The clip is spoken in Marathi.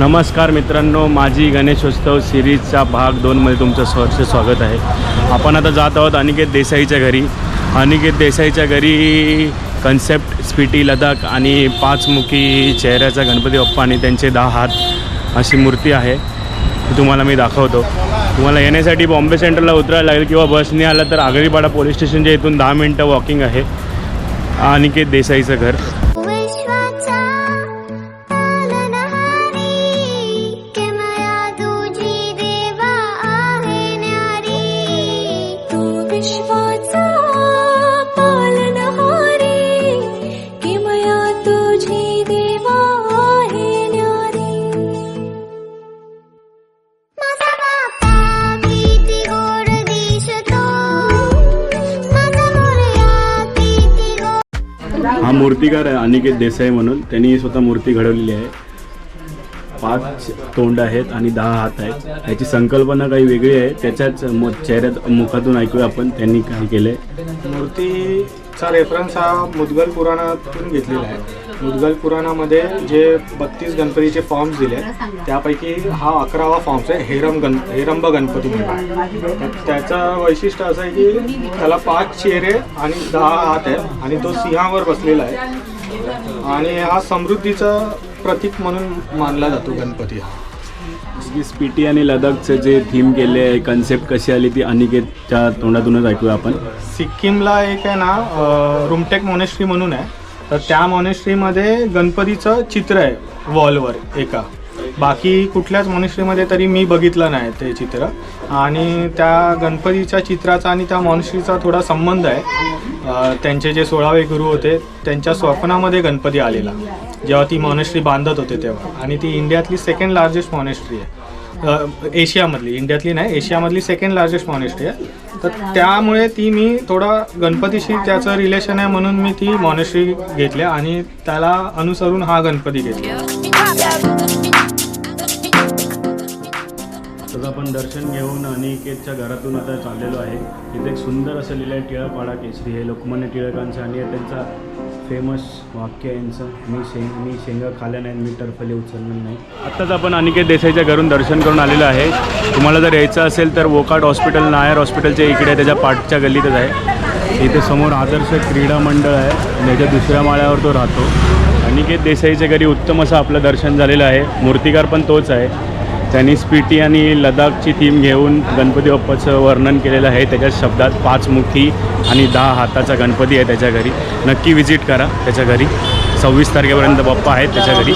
नमस्कार मित्रांनो, माझी गणेशोत्सव सिरीजचा भाग 2 मध्ये तुमचं सहर्ष स्वागत आहे। आपण आता जात आहोत अनिकेत देसाईच्या घरी। अनिकेत देसाईच्या घरी कन्सेप्ट स्पीटी लडाख आणि 5 मुखी चेहऱ्याचा गणपती बाप्पा आणि त्यांचे 10 हात अशी मूर्ती आहे। तुम्हाला मी दाखवतो। तुम्हाला येण्यासाठी बॉम्बे सेंट्रलला उतरायला लागेल किंवा बसने आला तर आगरीपाडा पोलीस स्टेशनच्या इथून 10 मिनिटं वॉकिंग आहे अनिकेत देसाईचं घर। हा मूर्तिकार आहे अनिकेत देसाई म्हणून। त्यांनी स्वतः मूर्ती घडवलेली आहे। 5 तोंड आहेत आणि 10 हात आहेत। याची संकल्पना काही वेगळी आहे। त्याच्याच चेहऱ्यात मुखातून ऐकूया आपण त्यांनी काय केलंय। मूर्तीचा रेफरन्स हा मुद्गल पुराणातून घेतलेला आहे। मुद्गल पुराणामध्ये जे 32 गणपतीचे फॉर्म्स दिले त्यापैकी हा 11वा फॉर्म्स आहे हेरंब गणपती म्हणून। त्याचं वैशिष्ट्य असं आहे की त्याला 5 चेहरे आणि 10 हात आहेत आणि तो सिंहावर बसलेला आहे आणि हा समृद्धीचं प्रतीक म्हणून मानला जातो गणपती हा। स्पीटी आणि लडाखचं जे थीम केले आहे, कन्सेप्ट कशी आली ती अनिकेतच्या तोंडातूनच ऐकूया आपण। सिक्कीमला एक आहे ना रुमटेक मॉनेस्ट्री म्हणून आहे, तर त्या मॉनेस्ट्रीमध्ये गणपतीचं चित्र आहे वॉलवर एका। बाकी कुठल्याच मॉनेस्ट्रीमध्ये तरी मी बघितलं नाही ते चित्र। आणि त्या गणपतीच्या चित्राचा आणि त्या मॉनेस्ट्रीचा थोडा संबंध आहे। त्यांचे जे 16वे गुरु होते त्यांच्या स्वप्नामध्ये गणपती आलेला जेव्हा ती मॉनेस्ट्री बांधत होते तेव्हा। आणि ती इंडियातली 2nd लार्जेस्ट मॉनेस्ट्री आहे, एशियामधली, इंडियातली नाही एशियामधली 2nd लार्जेस्ट मॉनेस्ट्री आहे। तर त्यामुळे ती मी थोडा गणपतीशी त्याचं रिलेशन आहे म्हणून मी ती मॉनेस्ट्री घेतली आणि त्याला अनुसरून हा गणपती घेतला। तर आपण दर्शन घेऊन अनिकेतच्या घरातून आता चाललेलो आहे। इथे एक सुंदर असं लिहिलं आहे टिळकवाडा केसरी। हे लोकमान्य टिळकांचं आणि त्यांचा फेमस वाक्य यांचं, मी शेंगा खाल्या नाहीत, मी टरफले उचलणार नाही। आत्ताच आपण अनिकेत देसाईच्या घरून दर्शन करून आलेलो आहे। तुम्हाला जर यायचं असेल तर वोकाट हॉस्पिटल, नायर हॉस्पिटलच्या इकडे त्याच्या पाठच्या गल्लीतच आहे। इथे समोर आदर्श क्रीडा मंडळ आहे, त्याच्या 2ऱ्या माळ्यावर तो राहतो। अनिकेत देसाईच्या घरी उत्तम असं आपलं दर्शन झालेलं आहे। मूर्तिकार पण तोच आहे। त्यांनी स्पीटी आणि लडाखची थीम घेऊन गणपती बाप्पाचं वर्णन केलेलं आहे त्याच्या शब्दात। 5 मुखी आणि 10 हाताचा गणपती आहे त्याच्या घरी। नक्की विजिट करा त्याच्या घरी। 26 तारखेपर्यंत बाप्पा आहेत त्याच्या घरी।